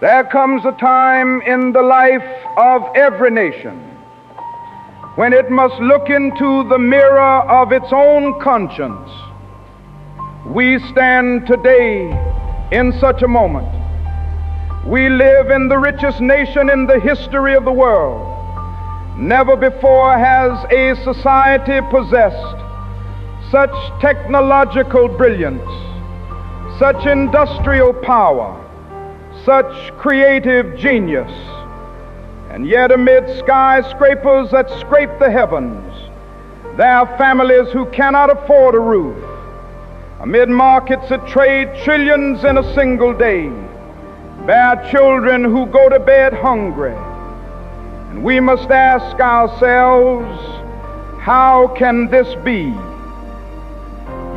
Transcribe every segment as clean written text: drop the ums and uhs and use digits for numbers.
There comes a time in the life of every nation when it must look into the mirror of its own conscience. We stand today in such a moment. We live in the richest nation in the history of the world. Never before has a society possessed such technological brilliance, such industrial power, such creative genius. And yet amid skyscrapers that scrape the heavens, there are families who cannot afford a roof. Amid markets that trade trillions in a single day, there are children who go to bed hungry. And we must ask ourselves, how can this be?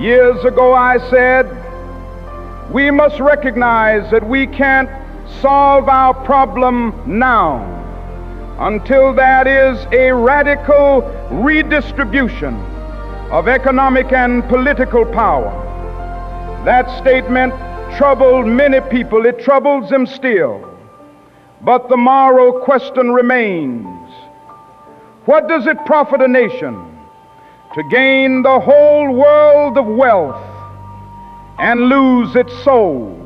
Years ago I said, we must recognize that we can't solve our problem now until there is a radical redistribution of economic and political power. That statement troubled many people. It troubles them still. But the moral question remains: what does it profit a nation to gain the whole world of wealth and lose its soul?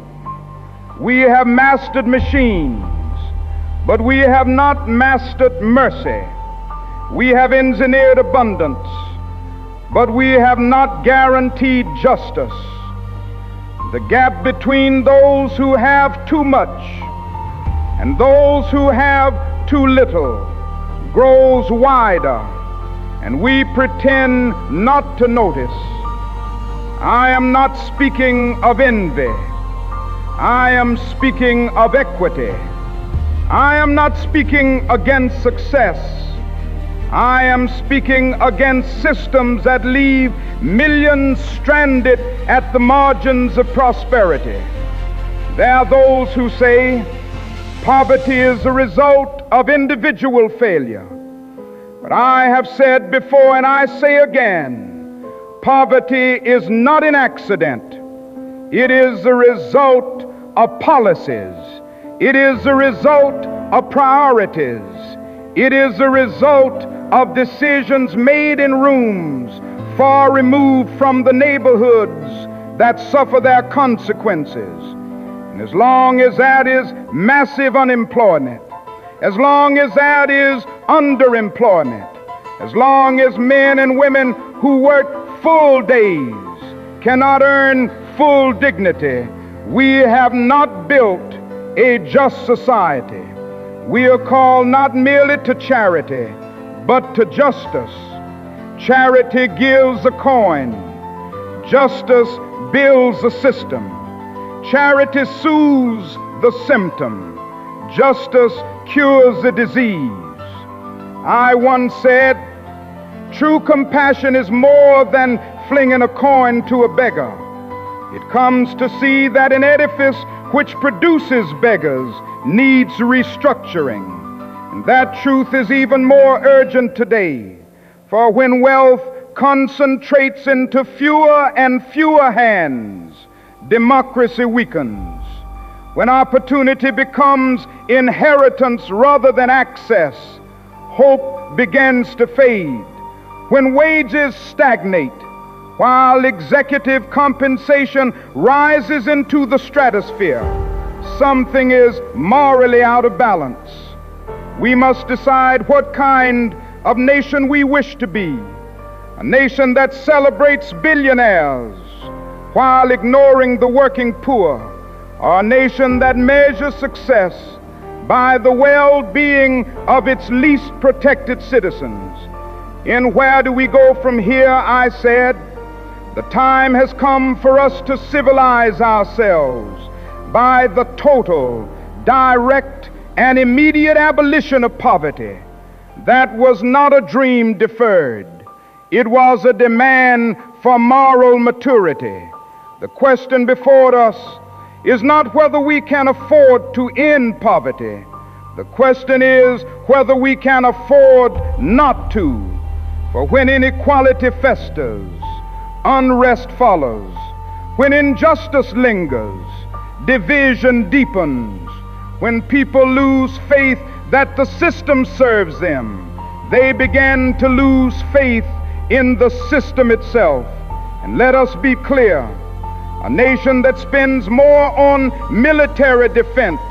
We have mastered machines, but we have not mastered mercy. We have engineered abundance, but we have not guaranteed justice. The gap between those who have too much and those who have too little grows wider, and we pretend not to notice. I am not speaking of envy. I am speaking of equity. I am not speaking against success. I am speaking against systems that leave millions stranded at the margins of prosperity. There are those who say poverty is the result of individual failure. But I have said before, and I say again, poverty is not an accident. It is the result of policies. It is the result of priorities. It is the result of decisions made in rooms far removed from the neighborhoods that suffer their consequences. And as long as that is massive unemployment, as long as that is underemployment, as long as men and women who work full days cannot earn full dignity, we have not built a just society. We are called not merely to charity, but to justice. Charity gives the coin. Justice builds the system. Charity soothes the symptom. Justice cures the disease. I once said, true compassion is more than flinging a coin to a beggar. It comes to see that an edifice which produces beggars needs restructuring. And that truth is even more urgent today. For when wealth concentrates into fewer and fewer hands, democracy weakens. When opportunity becomes inheritance rather than access, hope begins to fade. When wages stagnate, while executive compensation rises into the stratosphere, something is morally out of balance. We must decide what kind of nation we wish to be. A nation that celebrates billionaires while ignoring the working poor, or a nation that measures success by the well-being of its least protected citizens. And where do we go from here? I said, the time has come for us to civilize ourselves by the total, direct, and immediate abolition of poverty. That was not a dream deferred. It was a demand for moral maturity. The question before us is not whether we can afford to end poverty. The question is whether we can afford not to. For when inequality festers, unrest follows. When injustice lingers, division deepens. When people lose faith that the system serves them, they begin to lose faith in the system itself. And let us be clear, a nation that spends more on military defense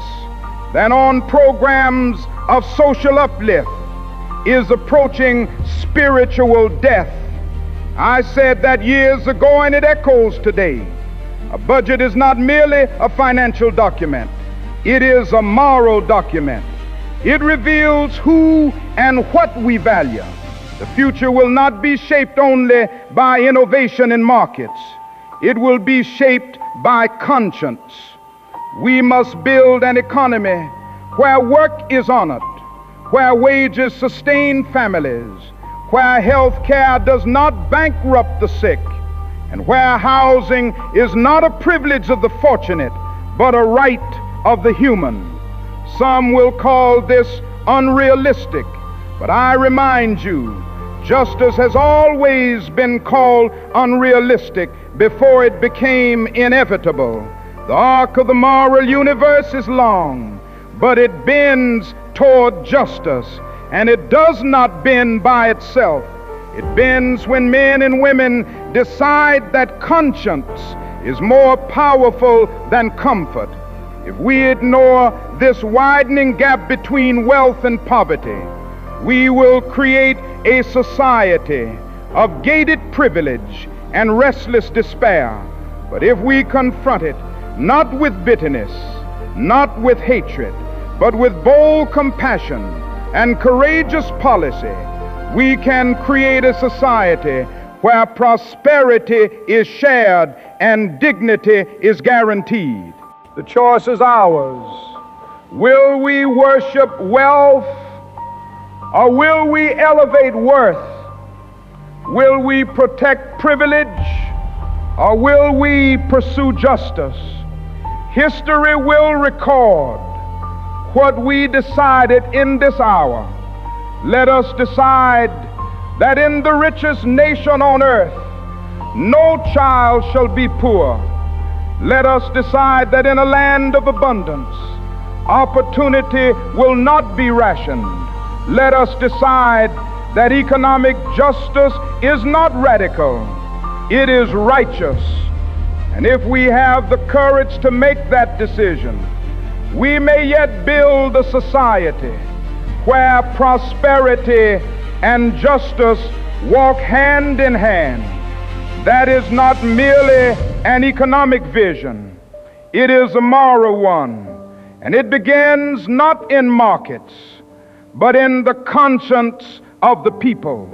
than on programs of social uplift is approaching spiritual death. I said that years ago, and it echoes today. A budget is not merely a financial document. It is a moral document. It reveals who and what we value. The future will not be shaped only by innovation in markets. It will be shaped by conscience. We must build an economy where work is honored, where wages sustain families, where health care does not bankrupt the sick, and where housing is not a privilege of the fortunate, but a right of the human. Some will call this unrealistic, but I remind you, justice has always been called unrealistic before it became inevitable. The arc of the moral universe is long, but it bends toward justice, and it does not bend by itself. It bends when men and women decide that conscience is more powerful than comfort. If we ignore this widening gap between wealth and poverty, we will create a society of gated privilege and restless despair. But if we confront it, not with bitterness, not with hatred, but with bold compassion and courageous policy, we can create a society where prosperity is shared and dignity is guaranteed. The choice is ours. Will we worship wealth, or will we elevate worth? Will we protect privilege, or will we pursue justice? History will record what we decided in this hour. Let us decide that in the richest nation on earth, no child shall be poor. Let us decide that in a land of abundance, opportunity will not be rationed. Let us decide that economic justice is not radical, it is righteous. And if we have the courage to make that decision, we may yet build a society where prosperity and justice walk hand in hand. That is not merely an economic vision, it is a moral one, and it begins not in markets, but in the conscience of the people.